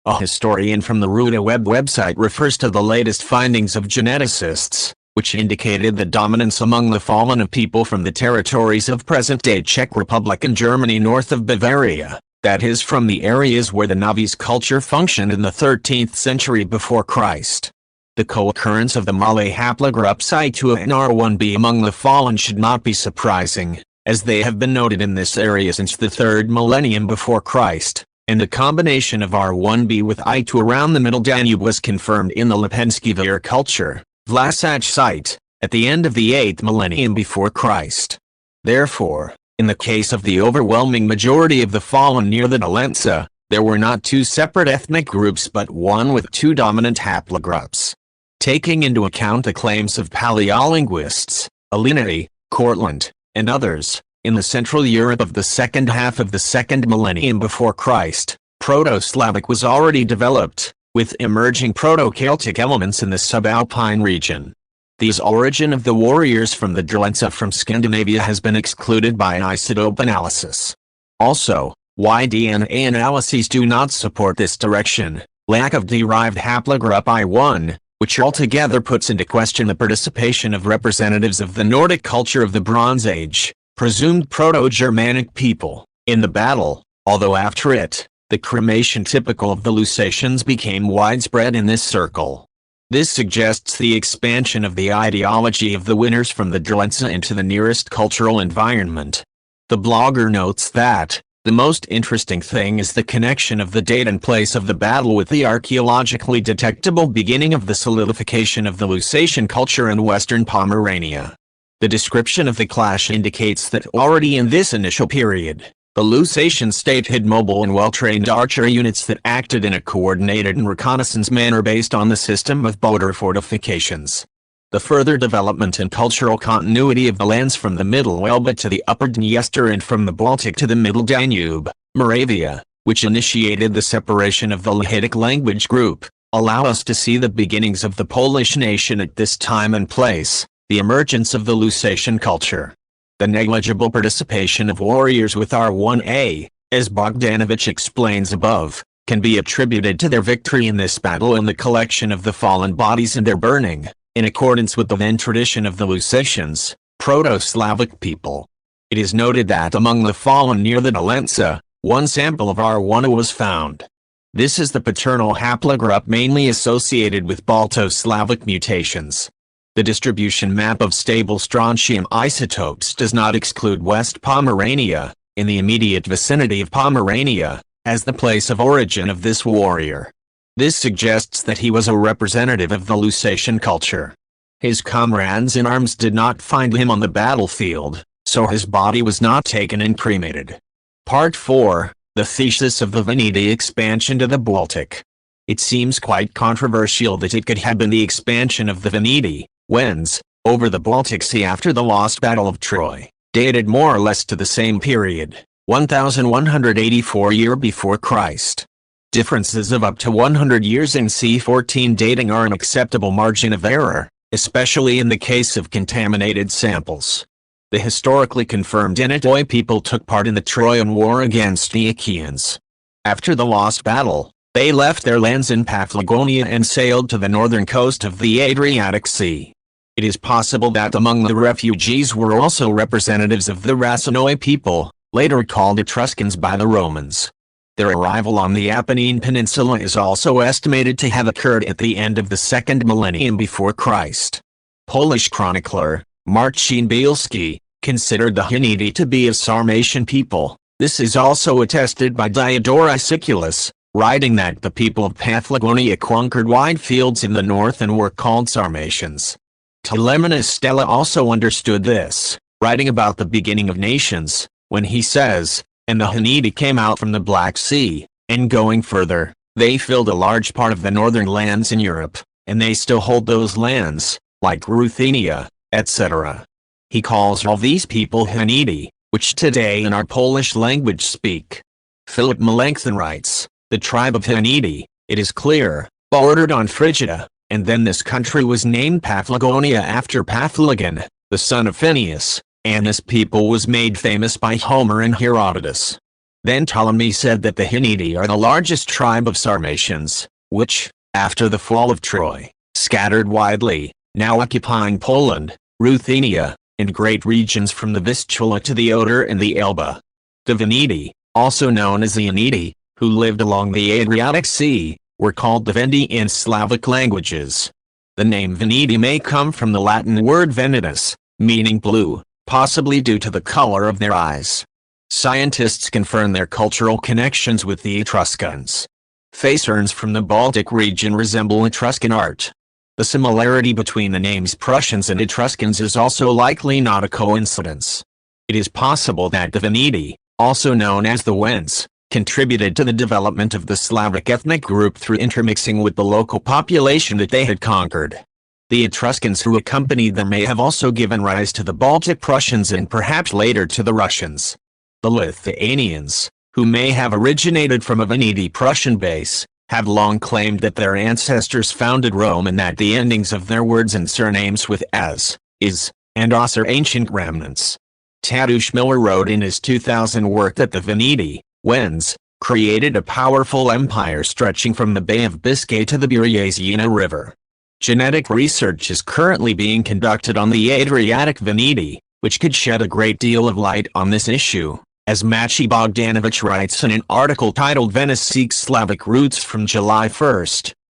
A historian from the Rudava website refers to the latest findings of geneticists, which indicated the dominance among the fallen of people from the territories of present-day Czech Republic and Germany north of Bavaria, that is, from the areas where the Navis culture functioned in the 13th century before Christ. The co-occurrence of the Malay haplogroups I2 and R1b among the fallen should not be surprising, as they have been noted in this area since the 3rd millennium before Christ, and the combination of R1b with I2 around the Middle Danube was confirmed in the Lepenski culture, Vlasac site, at the end of the 8th millennium before Christ. Therefore, in the case of the overwhelming majority of the fallen near the Tollense, there were not two separate ethnic groups but one with two dominant haplogroups. Taking into account the claims of paleolinguists, Alinari, Cortland, and others, in the Central Europe of the second half of the 2nd millennium before Christ, Proto-Slavic was already developed, with emerging Proto-Celtic elements in the subalpine region. The origin of the warriors from the Tollense from Scandinavia has been excluded by an isotope analysis. Also, Y-DNA analyses do not support this direction. Lack of derived haplogroup I1, which altogether puts into question the participation of representatives of the Nordic culture of the Bronze Age, presumed Proto-Germanic people, in the battle, although after it, the cremation typical of the Lusatians became widespread in this circle. This suggests the expansion of the ideology of the winners from the Tollense into the nearest cultural environment. The blogger notes that, the most interesting thing is the connection of the date and place of the battle with the archaeologically detectable beginning of the solidification of the Lusatian culture in western Pomerania. The description of the clash indicates that already in this initial period, the Lusatian state had mobile and well-trained archer units that acted in a coordinated and reconnaissance manner based on the system of border fortifications. The further development and cultural continuity of the lands from the Middle Elbe to the Upper Dniester and from the Baltic to the Middle Danube, Moravia, which initiated the separation of the Lahidic language group, allow us to see the beginnings of the Polish nation at this time and place, the emergence of the Lusatian culture. The negligible participation of warriors with R1A, as Bogdanovich explains above, can be attributed to their victory in this battle and the collection of the fallen bodies and their burning, in accordance with the then tradition of the Lusatians, Proto-Slavic people. It is noted that among the fallen near the Tollense, one sample of R1 was found. This is the paternal haplogroup mainly associated with Balto-Slavic mutations. The distribution map of stable strontium isotopes does not exclude West Pomerania, in the immediate vicinity of Pomerania, as the place of origin of this warrior. This suggests that he was a representative of the Lusatian culture. His comrades in arms did not find him on the battlefield, so his body was not taken and cremated. Part 4, the thesis of the Veneti expansion to the Baltic. It seems quite controversial that it could have been the expansion of the Veneti, Wends, over the Baltic Sea after the lost Battle of Troy, dated more or less to the same period, 1184 year before Christ. Differences of up to 100 years in C14 dating are an acceptable margin of error, especially in the case of contaminated samples. The historically confirmed Initoi people took part in the Trojan War against the Achaeans. After the lost battle, they left their lands in Paphlagonia and sailed to the northern coast of the Adriatic Sea. It is possible that among the refugees were also representatives of the Racinoid people, later called Etruscans by the Romans. Their arrival on the Apennine Peninsula is also estimated to have occurred at the end of the 2nd millennium before Christ. Polish chronicler, Marcin Bielski, considered the Hunidi to be a Sarmatian people. This is also attested by Diodorus Siculus, writing that the people of Paphlagonia conquered wide fields in the north and were called Sarmatians. Telemachus Stella also understood this, writing about the beginning of nations, when he says, and the Hanidi came out from the Black Sea, and going further, they filled a large part of the northern lands in Europe, and they still hold those lands, like Ruthenia, etc. He calls all these people Hanidi, which today in our Polish language speak. Philip Melanchthon writes, the tribe of Hanidi, it is clear, bordered on Phrygia, and then this country was named Paphlagonia after Paphlagon, the son of Phineus, and this people was made famous by Homer and Herodotus. Then Ptolemy said that the Hanidi are the largest tribe of Sarmatians, which, after the fall of Troy, scattered widely, now occupying Poland, Ruthenia, and great regions from the Vistula to the Oder and the Elbe. The Veneti, also known as the Anidi, who lived along the Adriatic Sea, were called the Vendi in Slavic languages. The name Veneti may come from the Latin word venetus, meaning blue, possibly due to the color of their eyes. Scientists confirm their cultural connections with the Etruscans. Face urns from the Baltic region resemble Etruscan art. The similarity between the names Prussians and Etruscans is also likely not a coincidence. It is possible that the Veneti, also known as the Wends, contributed to the development of the Slavic ethnic group through intermixing with the local population that they had conquered. The Etruscans who accompanied them may have also given rise to the Baltic Prussians and perhaps later to the Russians. The Lithuanians, who may have originated from a Veneti Prussian base, have long claimed that their ancestors founded Rome and that the endings of their words and surnames with as, is, and os are ancient remnants. Tadeusz Miller wrote in his 2000 work that the Veneti, Wends, created a powerful empire stretching from the Bay of Biscay to the Berezina River. Genetic research is currently being conducted on the Adriatic Veneti, which could shed a great deal of light on this issue, as Maciej Bogdanowicz writes in an article titled Venice Seeks Slavic Roots from July 1,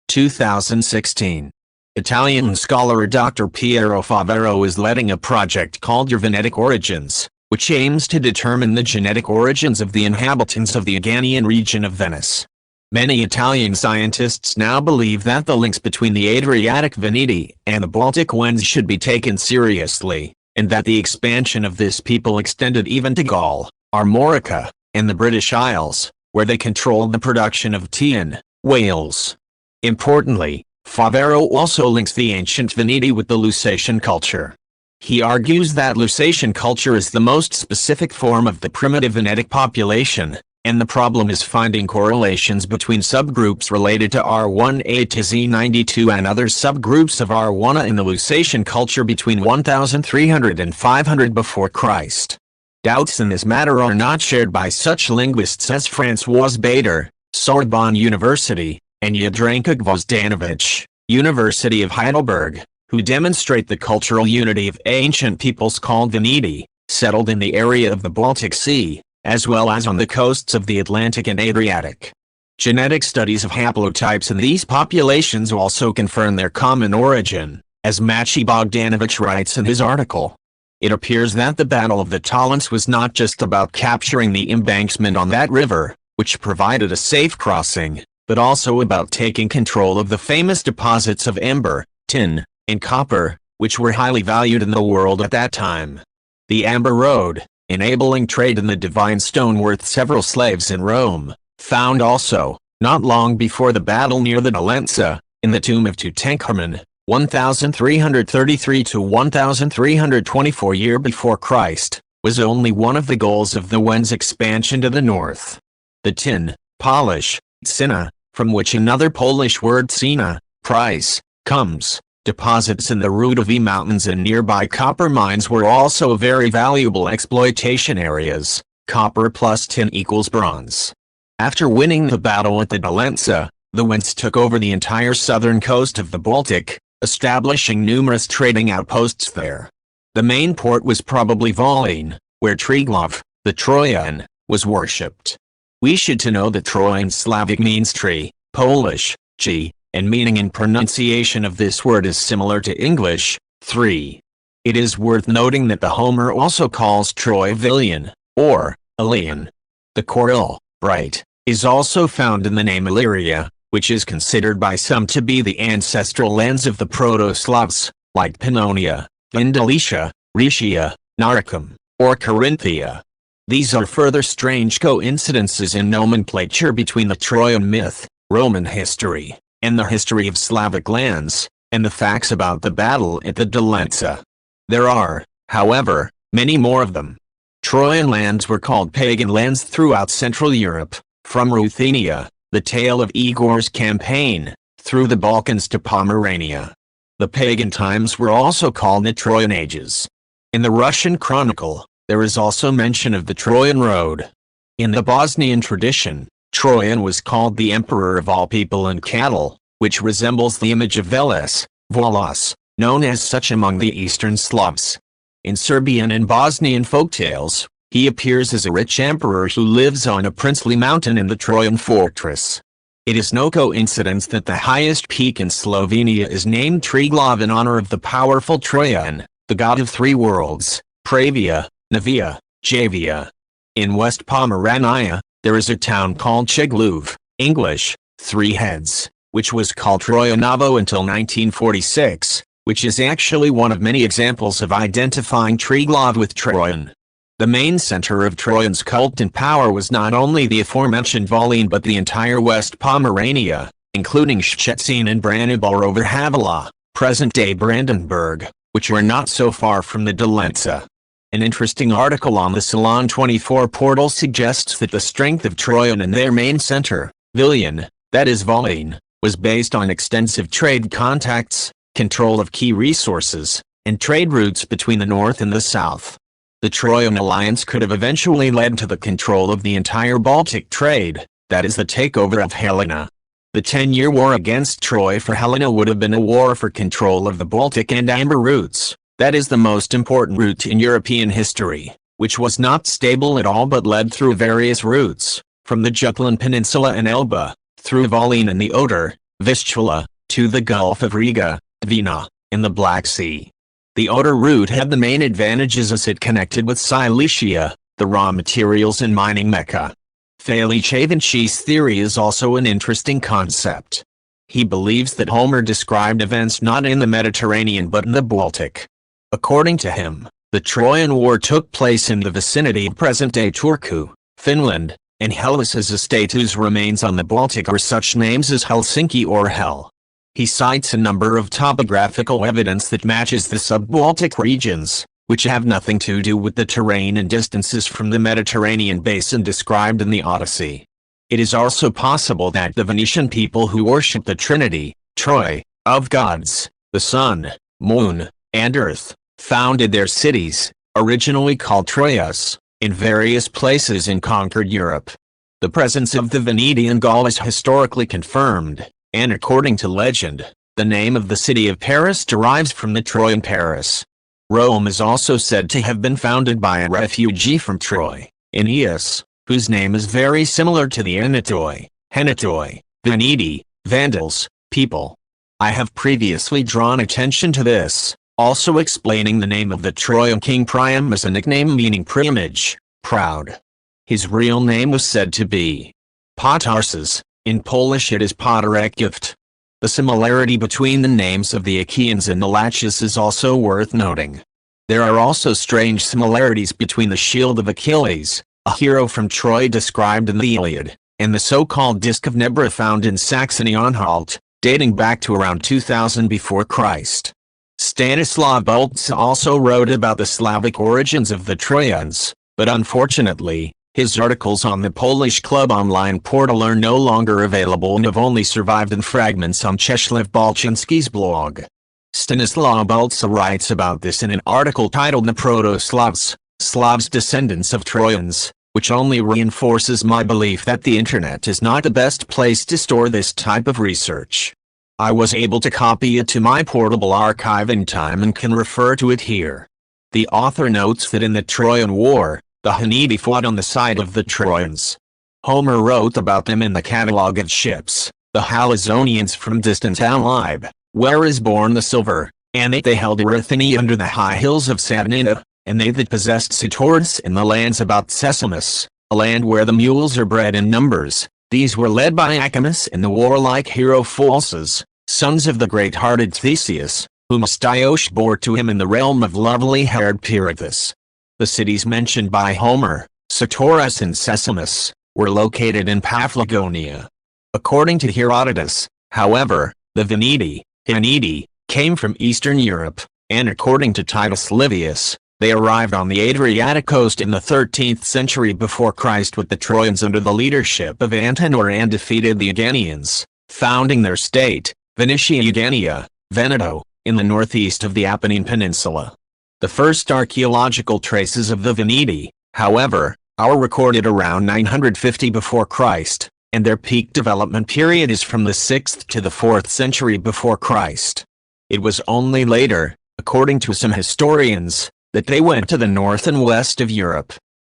2016. Italian scholar Dr. Piero Favero is leading a project called Your Venetic Origins, which aims to determine the genetic origins of the inhabitants of the Aganian region of Venice. Many Italian scientists now believe that the links between the Adriatic Veneti and the Baltic Wends should be taken seriously, and that the expansion of this people extended even to Gaul, Armorica, and the British Isles, where they controlled the production of tea in Wales. Importantly, Favero also links the ancient Veneti with the Lusatian culture. He argues that Lusatian culture is the most specific form of the primitive Venetic population, and the problem is finding correlations between subgroups related to R1A to Z92 and other subgroups of R1A in the Lusatian culture between 1300 and 500 before Christ. Doubts in this matter are not shared by such linguists as François Bader, Sorbonne University, and Jadranka Gvozdanovic, University of Heidelberg, who demonstrate the cultural unity of ancient peoples called Veneti, settled in the area of the Baltic Sea, as well as on the coasts of the Atlantic and Adriatic. Genetic studies of haplotypes in these populations also confirm their common origin, as Maciej Bogdanowicz writes in his article. It appears that the Battle of the Tollense was not just about capturing the embankment on that river, which provided a safe crossing, but also about taking control of the famous deposits of amber, tin, and copper, which were highly valued in the world at that time. The Amber Road, enabling trade in the divine stone worth several slaves in Rome, found also, not long before the battle near the Tollense, in the tomb of Tutankhamun, 1333 to 1324 year before Christ, was only one of the goals of the Wends expansion to the north. The tin, Polish, cyna, from which another Polish word cena, price, comes, deposits in the Rudowy Mountains and nearby copper mines were also very valuable exploitation areas. Copper plus tin equals bronze. After winning the battle at the Tollense, the Wends took over the entire southern coast of the Baltic, establishing numerous trading outposts there. The main port was probably Volyn, where Triglav, the Trojan, was worshipped. We should to know that Troy in Slavic means tree, Polish, G, and meaning and pronunciation of this word is similar to English, 3. It is worth noting that the Homer also calls Troy Vilion, or Ilion. The Koril, bright, is also found in the name Illyria, which is considered by some to be the ancestral lands of the Proto-Slavs, like Pannonia, Vindelicia, Rhaetia, Naricum, or Carinthia. These are further strange coincidences in nomenclature between the Trojan myth, Roman history, and the history of Slavic lands, and the facts about the battle at the Tollense. There are, however, many more of them. Trojan lands were called pagan lands throughout Central Europe, from Ruthenia, the tale of Igor's campaign, through the Balkans to Pomerania. The pagan times were also called the Trojan Ages. In the Russian Chronicle, there is also mention of the Trojan Road. In the Bosnian tradition, Trojan was called the emperor of all people and cattle, which resembles the image of Veles, Volos, known as such among the Eastern Slavs. In Serbian and Bosnian folktales, he appears as a rich emperor who lives on a princely mountain in the Trojan fortress. It is no coincidence that the highest peak in Slovenia is named Triglav in honor of the powerful Trojan, the god of three worlds, Pravia, Navia, Javia. In West Pomerania, there is a town called Chigluv, English, Three Heads, which was called Troyanovo until 1946, which is actually one of many examples of identifying Triglav with Trojan. The main center of Trojan's cult and power was not only the aforementioned Volhyne but the entire West Pomerania, including Szczecin and Braniborov over Havala, present-day Brandenburg, which were not so far from the Tollense. An interesting article on the Salon 24 portal suggests that the strength of Trojan and their main center, Villian, that is Volhyne, was based on extensive trade contacts, control of key resources, and trade routes between the north and the south. The Trojan alliance could have eventually led to the control of the entire Baltic trade, that is the takeover of Helena. The 10-year war against Troy for Helena would have been a war for control of the Baltic and Amber routes, that is the most important route in European history, which was not stable at all but led through various routes, from the Jutland Peninsula and Elba, through Volhyne and the Oder, Vistula, to the Gulf of Riga, Dvina, in the Black Sea. The Oder route had the main advantages as it connected with Cilicia, the raw materials and mining mecca. Felicevich's theory is also an interesting concept. He believes that Homer described events not in the Mediterranean but in the Baltic. According to him, the Trojan War took place in the vicinity of present-day Turku, Finland, and Hellas as a state whose remains on the Baltic are such names as Helsinki or Hel. He cites a number of topographical evidence that matches the sub-Baltic regions, which have nothing to do with the terrain and distances from the Mediterranean basin described in the Odyssey. It is also possible that the Venetian people who worship the Trinity, Troy, of gods, the sun, moon, and earth, founded their cities, originally called Troyas, in various places in conquered Europe. The presence of the Venetian Gaul is historically confirmed, and according to legend, the name of the city of Paris derives from the Trojan Paris. Rome is also said to have been founded by a refugee from Troy, Aeneas, whose name is very similar to the Anatoi, Henatoi, Veneti, Vandals, people. I have previously drawn attention to this, also explaining the name of the Trojan king Priam as a nickname meaning preimage, proud. His real name was said to be Potarses, in Polish it is Potarekift. The similarity between the names of the Achaeans and the Latius is also worth noting. There are also strange similarities between the shield of Achilles, a hero from Troy described in the Iliad, and the so-called Disc of Nebra found in Saxony-Anhalt, dating back to around 2000 before Christ. Stanislav Bultza also wrote about the Slavic origins of the Trojans, but unfortunately, his articles on the Polish Club online portal are no longer available and have only survived in fragments on Czesław Balczynski's blog. Stanislaw Bultza writes about this in an article titled The Proto-Slavs, Slavs Descendants of Trojans, which only reinforces my belief that the internet is not the best place to store this type of research. I was able to copy it to my portable archive in time and can refer to it here. The author notes that in the Trojan War, the Huneti fought on the side of the Trojans. Homer wrote about them in the catalogue of ships, the Halizonians from distant Alib, where is born the silver, and that they held Erythini under the high hills of Saturnia, and they that possessed Sitors in the lands about Sesamus, a land where the mules are bred in numbers. These were led by Acamas and the warlike hero Pholus, sons of the great-hearted Theseus, whom Astyoche bore to him in the realm of lovely-haired Pirithous. The cities mentioned by Homer, Sartoris and Sessimus, were located in Paphlagonia. According to Herodotus, however, the Veneti came from Eastern Europe, and according to Titus Livius, they arrived on the Adriatic coast in the 13th century before Christ with the Trojans under the leadership of Antenor and defeated the Eganians, founding their state, Venetia Eugenia, Veneto, in the northeast of the Apennine Peninsula. The first archaeological traces of the Veneti, however, are recorded around 950 before Christ, and their peak development period is from the 6th to the 4th century before Christ. It was only later, according to some historians, that they went to the north and west of Europe.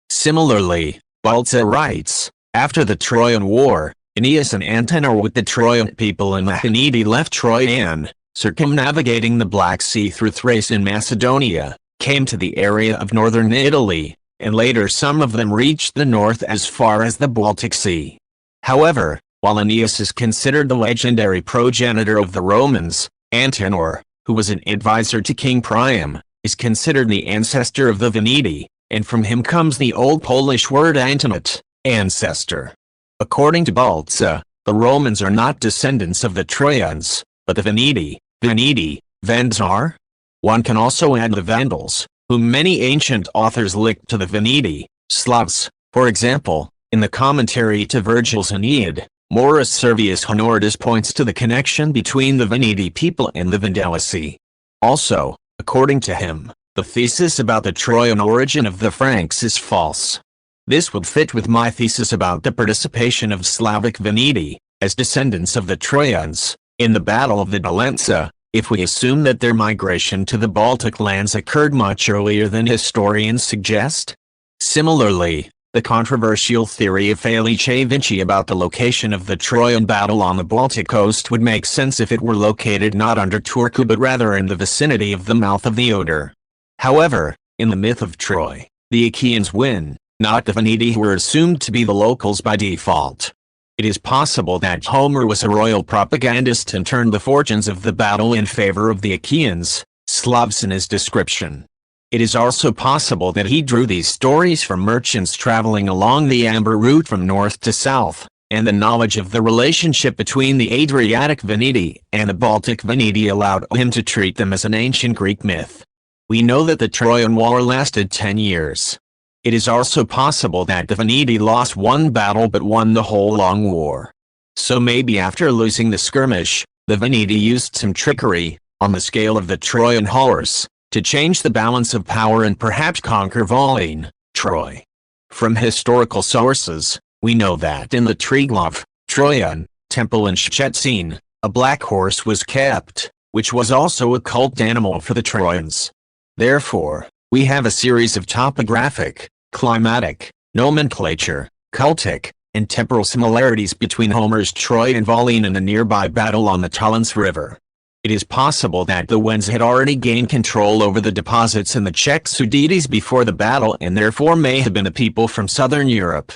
Similarly, Balza writes, after the Trojan War, Aeneas and Antenor with the Trojan people in the Veneti left Troy and, circumnavigating the Black Sea through Thrace and Macedonia, came to the area of northern Italy, and later some of them reached the north as far as the Baltic Sea. However, while Aeneas is considered the legendary progenitor of the Romans, Antenor, who was an advisor to King Priam, is considered the ancestor of the Veneti, and from him comes the Old Polish word antenat, ancestor. According to Balza, the Romans are not descendants of the Trojans, but the Veneti, Vends are. One can also add the Vandals, whom many ancient authors linked to the Veneti, Slavs. For example, in the commentary to Virgil's Aeneid, Maurus Servius Honoratus points to the connection between the Veneti people and the Vandalici. Also, according to him, the thesis about the Trojan origin of the Franks is false. This would fit with my thesis about the participation of Slavic Veneti, as descendants of the Trojans, in the Battle of the Tollense, if we assume that their migration to the Baltic lands occurred much earlier than historians suggest. Similarly, the controversial theory of Felice Vinci about the location of the Trojan battle on the Baltic coast would make sense if it were located not under Turku but rather in the vicinity of the mouth of the Oder. However, in the myth of Troy, the Achaeans win, not the Veneti who were assumed to be the locals by default. It is possible that Homer was a royal propagandist and turned the fortunes of the battle in favor of the Achaeans, Slavs in his description. It is also possible that he drew these stories from merchants traveling along the Amber route from north to south, and the knowledge of the relationship between the Adriatic Veneti and the Baltic Veneti allowed him to treat them as an ancient Greek myth. We know that the Trojan War lasted 10 years. It is also possible that the Veneti lost one battle but won the whole long war. So maybe after losing the skirmish, the Veneti used some trickery, on the scale of the Trojan horse, to change the balance of power and perhaps conquer Volane, Troy. From historical sources, we know that in the Triglav, Trojan, temple in Szczecin, a black horse was kept, which was also a cult animal for the Trojans. Therefore, we have a series of topographic, climatic, nomenclature, cultic, and temporal similarities between Homer's Troy and Volane in a nearby battle on the Tollense River. It is possible that the Wends had already gained control over the deposits in the Czech Sudetes before the battle and therefore may have been a people from southern Europe.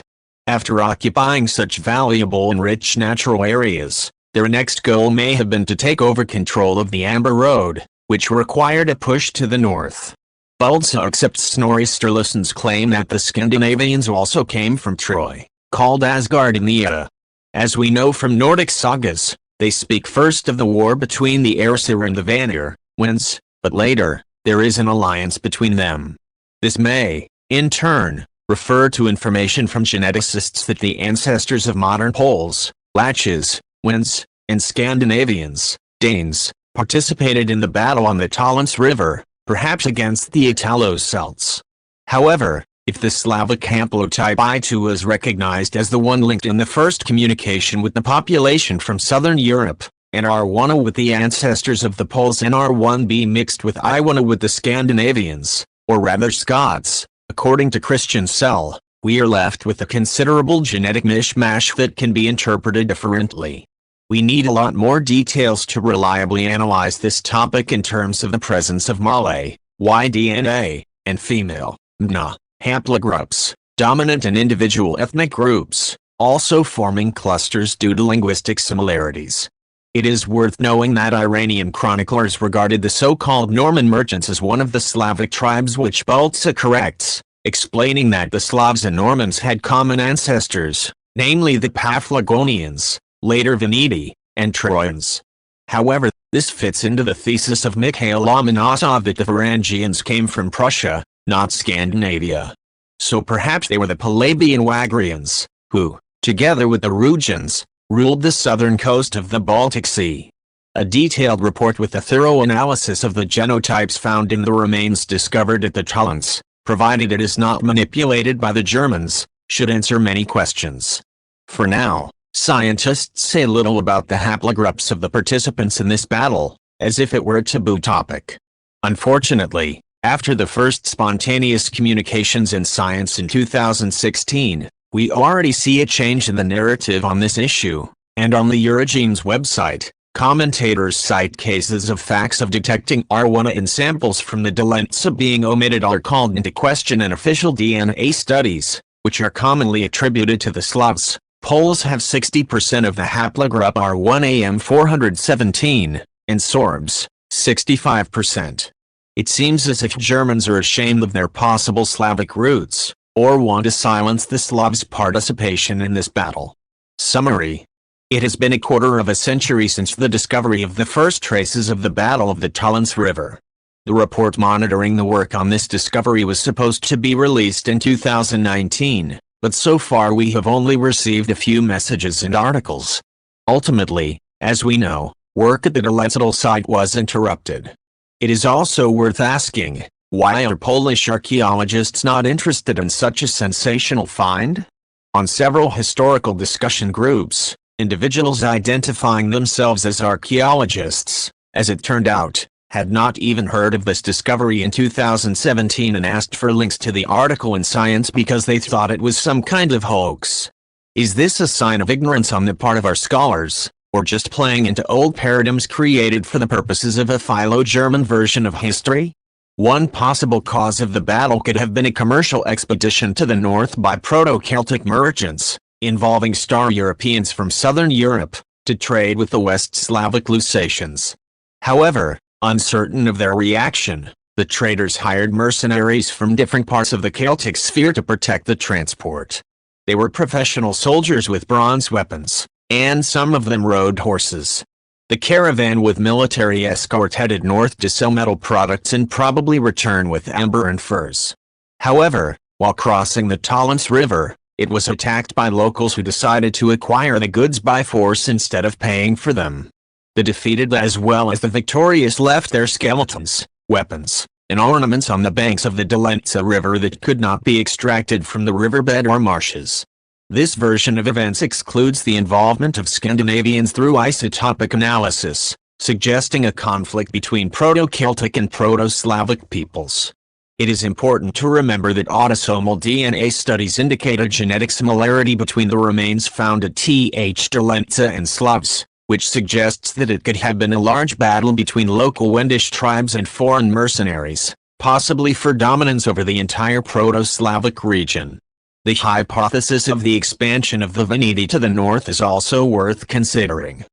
After occupying such valuable and rich natural areas, their next goal may have been to take over control of the Amber Road, which required a push to the north. Balza accepts Snorri Sturluson's claim that the Scandinavians also came from Troy, called Asgard in the Edda. As we know from Nordic sagas, they speak first of the war between the Aesir and the Vanir, Wends, but later, there is an alliance between them. This may, in turn, refer to information from geneticists that the ancestors of modern Poles, Latches, Wends, and Scandinavians, Danes, participated in the battle on the Tollense River, perhaps against the Italo-Celts. However, if the Slavic haplotype I2 was recognized as the one linked in the first communication with the population from southern Europe, and R1A with the ancestors of the Poles and R1B mixed with I1A with the Scandinavians, or rather Scots, according to Christian Cell, we are left with a considerable genetic mishmash that can be interpreted differently. We need a lot more details to reliably analyze this topic in terms of the presence of Malay, Y DNA, and female, MNA, haplogroups, dominant and individual ethnic groups, also forming clusters due to linguistic similarities. It is worth knowing that Iranian chroniclers regarded the so-called Norman merchants as one of the Slavic tribes which Balza corrects, explaining that the Slavs and Normans had common ancestors, namely the Paphlagonians, later Veneti, and Trojans. However, this fits into the thesis of Mikhail Lomonosov that the Varangians came from Prussia, not Scandinavia. So perhaps they were the Palabian Wagrians, who, together with the Rugians, ruled the southern coast of the Baltic Sea. A detailed report with a thorough analysis of the genotypes found in the remains discovered at the Tollense, provided it is not manipulated by the Germans, should answer many questions. For now, scientists say little about the haplogroups of the participants in this battle, as if it were a taboo topic. Unfortunately, after the first spontaneous communications in science in 2016, we already see a change in the narrative on this issue, and on the Eurogene's website, commentators cite cases of facts of detecting R1 in samples from the Tollense being omitted or called into question in official DNA studies, which are commonly attributed to the Slavs. Poles have 60% of the haplogroup R1am417, and Sorbs, 65%. It seems as if Germans are ashamed of their possible Slavic roots, or want to silence the Slavs' participation in this battle. Summary. It has been a quarter of a century since the discovery of the first traces of the Battle of the Tollense River. The report monitoring the work on this discovery was supposed to be released in 2019, but so far we have only received a few messages and articles. Ultimately, as we know, work at the Tollense site was interrupted. It is also worth asking, why are Polish archaeologists not interested in such a sensational find? On several historical discussion groups, individuals identifying themselves as archaeologists, as it turned out, had not even heard of this discovery in 2017 and asked for links to the article in Science because they thought it was some kind of hoax. Is this a sign of ignorance on the part of our scholars, or just playing into old paradigms created for the purposes of a Philo-German version of history? One possible cause of the battle could have been a commercial expedition to the north by Proto-Celtic merchants, involving Star Europeans from southern Europe, to trade with the West Slavic Lusatians. However, uncertain of their reaction, the traders hired mercenaries from different parts of the Celtic sphere to protect the transport. They were professional soldiers with bronze weapons, and some of them rode horses. The caravan with military escort headed north to sell metal products and probably return with amber and furs. However, while crossing the Tollense River, it was attacked by locals who decided to acquire the goods by force instead of paying for them. The defeated as well as the victorious left their skeletons, weapons, and ornaments on the banks of the Tollense River that could not be extracted from the riverbed or marshes. This version of events excludes the involvement of Scandinavians through isotopic analysis, suggesting a conflict between Proto-Celtic and Proto-Slavic peoples. It is important to remember that autosomal DNA studies indicate a genetic similarity between the remains found at Tollense and Slavs, which suggests that it could have been a large battle between local Wendish tribes and foreign mercenaries, possibly for dominance over the entire Proto-Slavic region. The hypothesis of the expansion of the Veneti to the north is also worth considering.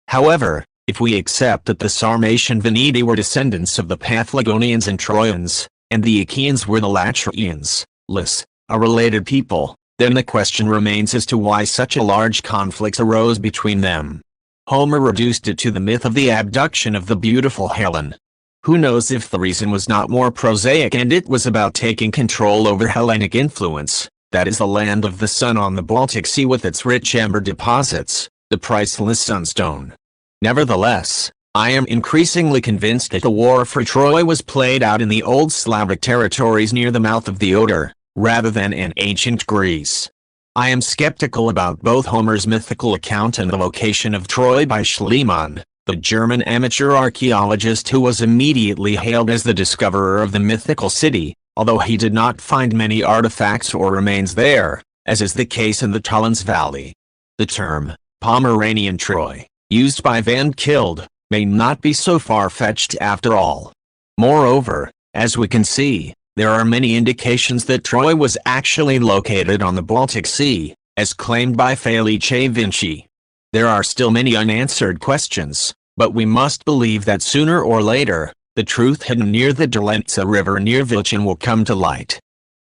However, if we accept that the Sarmatian Veneti were descendants of the Paphlagonians and Trojans, and the Achaeans were the Latrians, a related people, then the question remains as to why such a large conflict arose between them. Homer reduced it to the myth of the abduction of the beautiful Helen. Who knows if the reason was not more prosaic and it was about taking control over Hellenic influence, that is the land of the sun on the Baltic Sea with its rich amber deposits, the priceless sunstone. Nevertheless, I am increasingly convinced that the war for Troy was played out in the old Slavic territories near the mouth of the Oder, rather than in ancient Greece. I am skeptical about both Homer's mythical account and the location of Troy by Schliemann, the German amateur archaeologist who was immediately hailed as the discoverer of the mythical city, although he did not find many artifacts or remains there, as is the case in the Tollense Valley. The term, Pomeranian Troy, used by Van Kilde, may not be so far-fetched after all. Moreover, as we can see, there are many indications that Troy was actually located on the Baltic Sea, as claimed by Felice Vinci. There are still many unanswered questions, but we must believe that sooner or later, the truth hidden near the Tollense River near Vilchin will come to light.